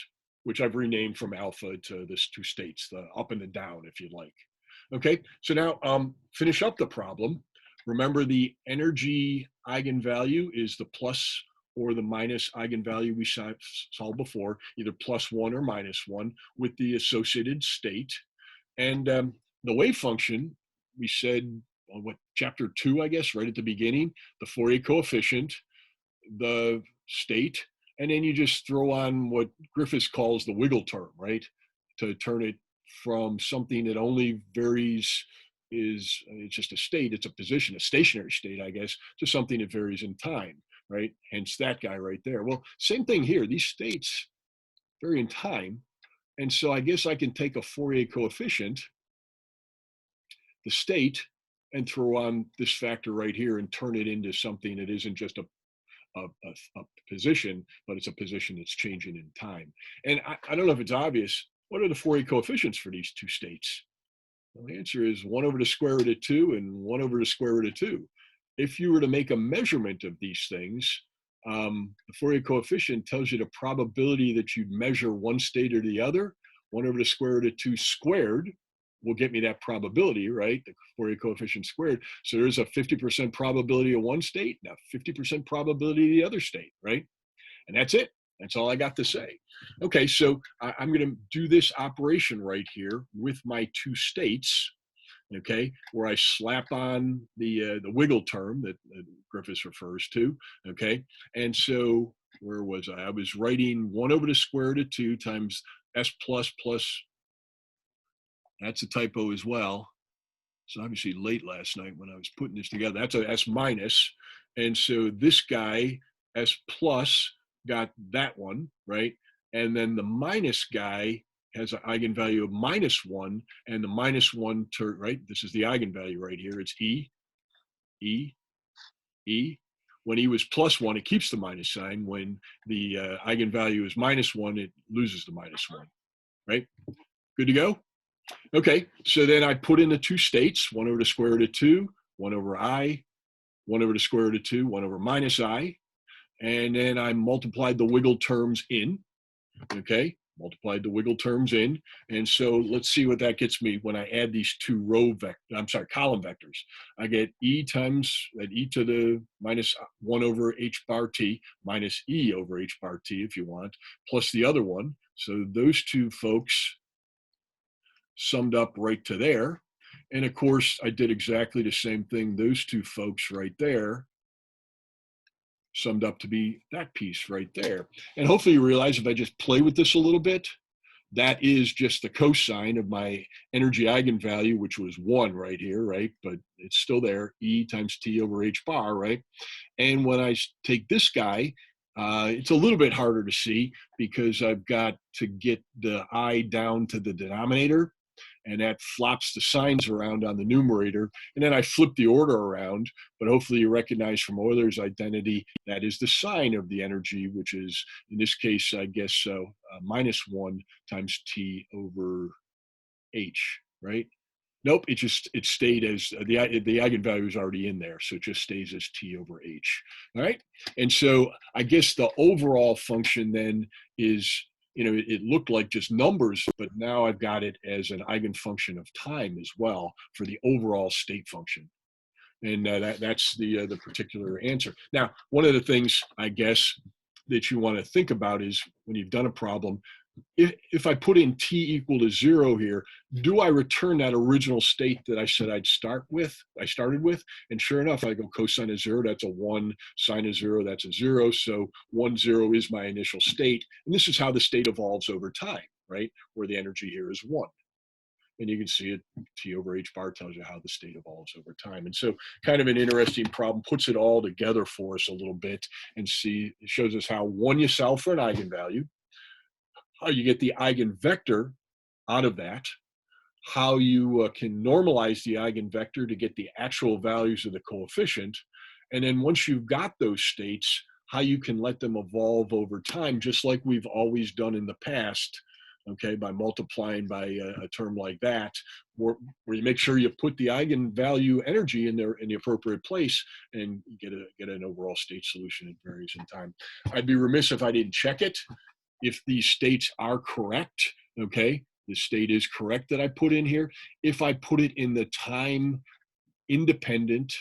which I've renamed from alpha to this two states, the up and the down, if you'd like. Okay, so now finish up the problem. Remember the energy eigenvalue is the plus or the minus eigenvalue we saw before, either +1 or -1 with the associated state. And the wave function, we said, what, chapter 2, I guess, right at the beginning, the Fourier coefficient, the state, and then you just throw on what Griffiths calls the wiggle term, right? To turn it from something that only varies it's just a state, it's a position, a stationary state, I guess, to something that varies in time, right? Hence that guy right there. Well, same thing here. These states vary in time. And so I guess I can take a Fourier coefficient, the state, and throw on this factor right here and turn it into something that isn't just a position, but it's a position that's changing in time. And I don't know if it's obvious. What are the Fourier coefficients for these two states? Well, the answer is 1 over the square root of 2 and 1 over the square root of 2. If you were to make a measurement of these things, the Fourier coefficient tells you the probability that you'd measure one state or the other. 1 over the square root of 2 squared will get me that probability, right? The Fourier coefficient squared. So there's a 50% probability of one state, now 50% probability of the other state, right? And that's it. That's all I got to say. Okay, so I'm going to do this operation right here with my two states, okay, where I slap on the wiggle term that Griffiths refers to, okay? And so where was I? I was writing 1 over the square root of 2 times s plus, that's a typo as well. It's obviously late last night when I was putting this together. That's a S minus. And so this guy, S plus, got that one, right? And then the minus guy has an eigenvalue of -1, and the -1 term, right? This is the eigenvalue right here. It's E, E, E. When E was +1, it keeps the minus sign. When the eigenvalue is -1, it loses the -1, right? Good to go? Okay, so then I put in the two states, 1 over the square root of 2, 1 over I, 1 over the square root of 2, 1 over minus I, and then I multiplied the wiggle terms in, okay, multiplied the wiggle terms in, and so let's see what that gets me when I add these two column vectors. I get E times, at E to the minus 1 over H bar T, minus E over H bar T if you want, plus the other one, so those two folks summed up right to there. And of course, I did exactly the same thing. Those two folks right there summed up to be that piece right there. And hopefully you realize if I just play with this a little bit, that is just the cosine of my energy eigenvalue, which was 1 right here, right? But it's still there, E times T over H bar, right? And when I take this guy, it's a little bit harder to see because I've got to get the I down to the denominator, and that flops the signs around on the numerator. And then I flip the order around, but hopefully you recognize from Euler's identity, that is the sign of the energy, which is, in this case, I guess, -1 times T over H, right? Nope, it stayed as the eigenvalue is already in there, so it just stays as T over H. All right, and so I guess the overall function then is, it looked like just numbers, but now I've got it as an eigenfunction of time as well for the overall state function, and that's the particular answer. Now, one of the things I guess that you want to think about is when you've done a problem, if I put in T equal to 0 here, do I return that original state that I said I started with? And sure enough, I go cosine of 0, that's a 1, sine of 0, that's a 0. So 1, 0 is my initial state. And this is how the state evolves over time, right? Where the energy here is 1. And you can see it, T over H bar tells you how the state evolves over time. And so kind of an interesting problem, puts it all together for us a little bit, and it shows us how, one, you solve for an eigenvalue, how you get the eigenvector out of that, how you can normalize the eigenvector to get the actual values of the coefficient, and then once you've got those states, how you can let them evolve over time, just like we've always done in the past, okay, by multiplying by a term like that, where you make sure you put the eigenvalue energy in there in the appropriate place and get an overall state solution that varies in time. I'd be remiss if I didn't check it. If these states are correct, okay, the state is correct that I put in here. If I put it in the time dependent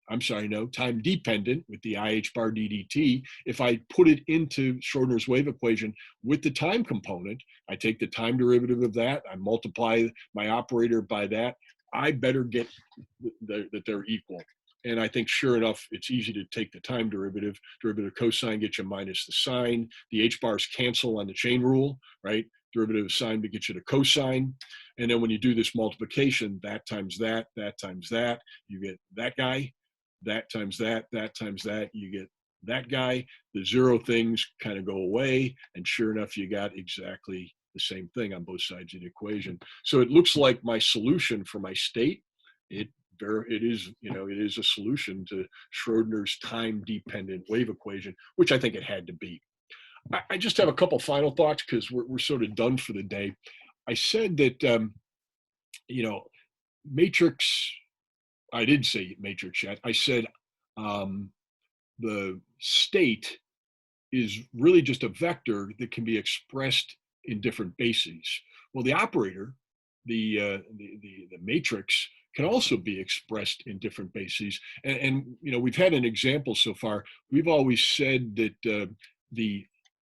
with the IH bar ddt, if I put it into Schrödinger's wave equation with the time component, I take the time derivative of that, I multiply my operator by that, I better get that they're equal. And I think sure enough, it's easy to take the time derivative. Derivative of cosine gets you minus the sine. The H bars cancel on the chain rule, right? Derivative of sine gets you the cosine. And then when you do this multiplication, that times that, that times that, you get that guy. That times that, that times that, you get that guy. The 0 things kind of go away. And sure enough, you got exactly the same thing on both sides of the equation. So it looks like my solution for my state, it it is, it is a solution to Schrodinger's time-dependent wave equation, which I think it had to be. I just have a couple final thoughts because we're sort of done for the day. I said that, matrix, I did say matrix yet. I said the state is really just a vector that can be expressed in different bases. Well, the operator, the matrix, can also be expressed in different bases. And we've had an example so far. We've always said that the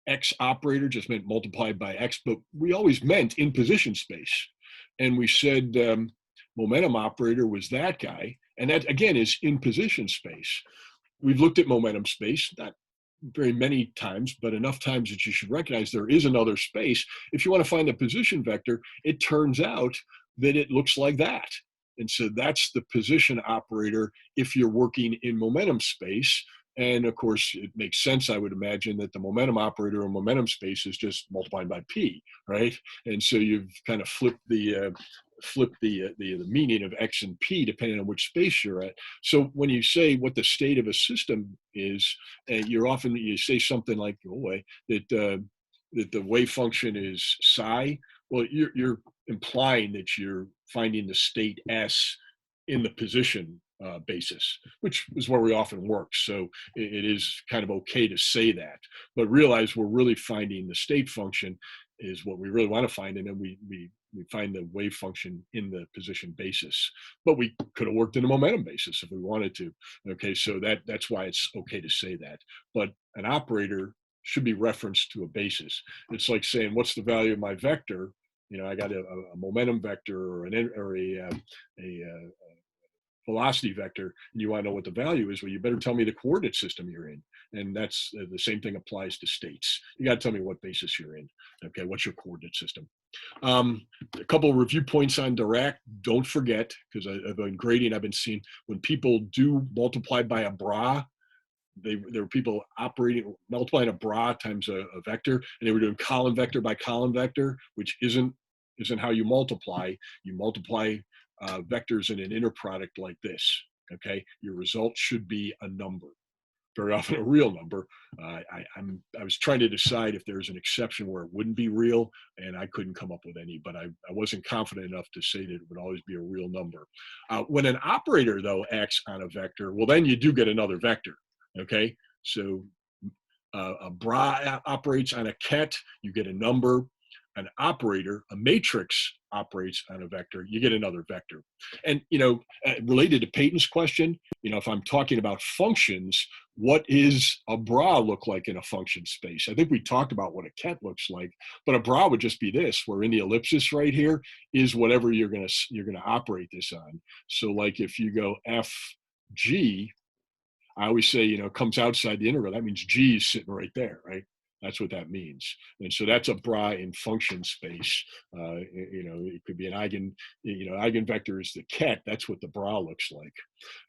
x operator just meant multiplied by x, but we always meant in position space. And we said momentum operator was that guy, and that again is in position space. We've looked at momentum space, not very many times, but enough times that you should recognize there is another space. If you want to find a position vector, it turns out that it looks like that. And so that's the position operator if you're working in momentum space. And of course, it makes sense, I would imagine, that the momentum operator in momentum space is just multiplied by p, right? And so you've kind of flipped the meaning of x and p depending on which space you're at. So when you say what the state of a system is, you say something like, that the wave function is psi. Well, you're implying that you're finding the state s in the position basis, which is where we often work. So it is kind of okay to say that, but realize we're really finding the state function is what we really want to find, and then we find the wave function in the position basis. But we could have worked in a momentum basis if we wanted to. Okay, so that's why it's okay to say that. But an operator should be referenced to a basis. It's like saying, what's the value of my vector? I got a momentum vector or a velocity vector, and you want to know what the value is. Well, you better tell me the coordinate system you're in. And that's the same thing applies to states. You got to tell me what basis you're in. Okay, what's your coordinate system? A couple of review points on Dirac. Don't forget, because I've been grading, I've been seeing when people do multiply by a bra, there were people multiplying a bra times a vector, and they were doing column vector by column vector, which isn't how you multiply. You multiply vectors in an inner product like this. Okay, your result should be a number, very often a real number. I was trying to decide if there's an exception where it wouldn't be real, and I couldn't come up with any, but I wasn't confident enough to say that it would always be a real number. When an operator, though, acts on a vector, well, then you do get another vector. Okay, so a bra operates on a ket, you get a number. An operator, a matrix operates on a vector, you get another vector. And, related to Peyton's question, if I'm talking about functions, what is a bra look like in a function space? I think we talked about what a ket looks like, but a bra would just be this, where in the ellipsis right here is whatever you're going to operate this on. So like if you go FG, I always say, comes outside the integral, that means G is sitting right there, right? That's what that means. And so that's a bra in function space. It could be an eigenvector is the ket. That's what the bra looks like.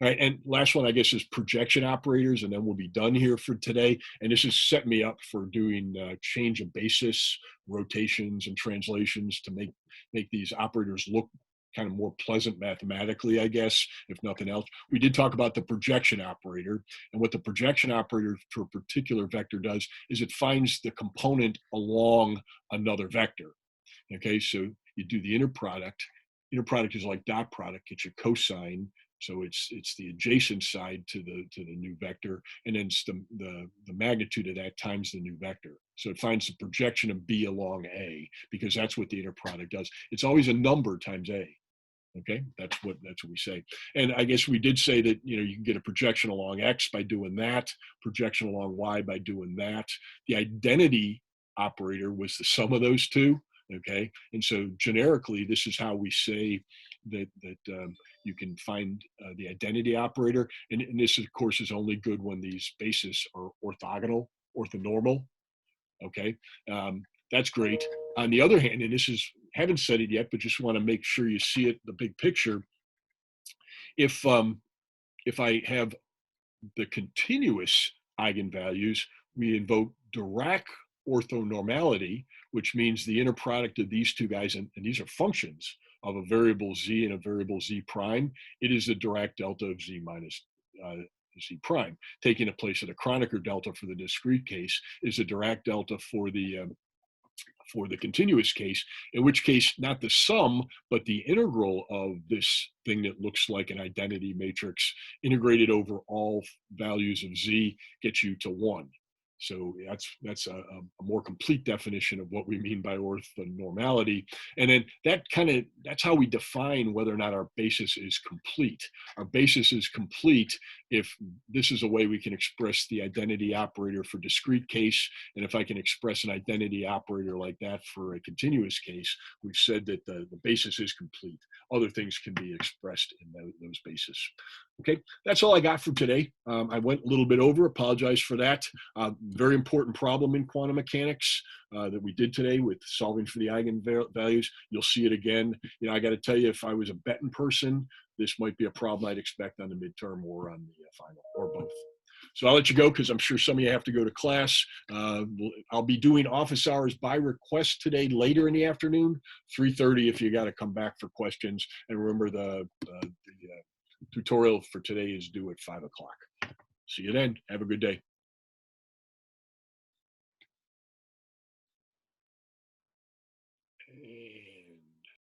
All right, and last one, I guess, is projection operators, and then we'll be done here for today. And this has set me up for doing change of basis, rotations, and translations to make these operators look kind of more pleasant mathematically, I guess, if nothing else. We did talk about the projection operator, and what the projection operator for a particular vector does is it finds the component along another vector. Okay, so you do the inner product. Inner product is like dot product, it's your cosine. So it's the adjacent side to the new vector, and then it's the magnitude of that times the new vector. So it finds the projection of B along A, because that's what the inner product does. It's always a number times A. Okay, that's what we say. And I guess we did say that you can get a projection along X by doing that, projection along Y by doing that. The identity operator was the sum of those two. Okay, and so generically, this is how we say that you can find the identity operator. And this, of course, is only good when these bases are orthogonal, orthonormal. Okay, that's great. On the other hand, and haven't said it yet, but just want to make sure you see it, the big picture. If I have the continuous eigenvalues, we invoke Dirac orthonormality, which means the inner product of these two guys, and these are functions, of a variable z and a variable z prime, it is the Dirac delta of z minus z prime. Taking the place of the Kronecker delta for the discrete case is the Dirac delta for the continuous case, in which case not the sum, but the integral of this thing that looks like an identity matrix integrated over all values of z gets you to 1. So that's a more complete definition of what we mean by orthonormality. And then that's how we define whether or not our basis is complete. Our basis is complete if this is a way we can express the identity operator for discrete case. And if I can express an identity operator like that for a continuous case, we've said that the basis is complete. Other things can be expressed in those bases. Okay, that's all I got for today. I went a little bit over, apologize for that. Very important problem in quantum mechanics that we did today with solving for the eigenvalues. You'll see it again. You know, I got to tell you, if I was a betting person, this might be a problem I'd expect on the midterm or on the final, or both. So I'll let you go because I'm sure some of you have to go to class. I'll be doing office hours by request today later in the afternoon, 3:30 if you got to come back for questions. And remember, the tutorial for today is due at 5 o'clock. See you then. Have a good day.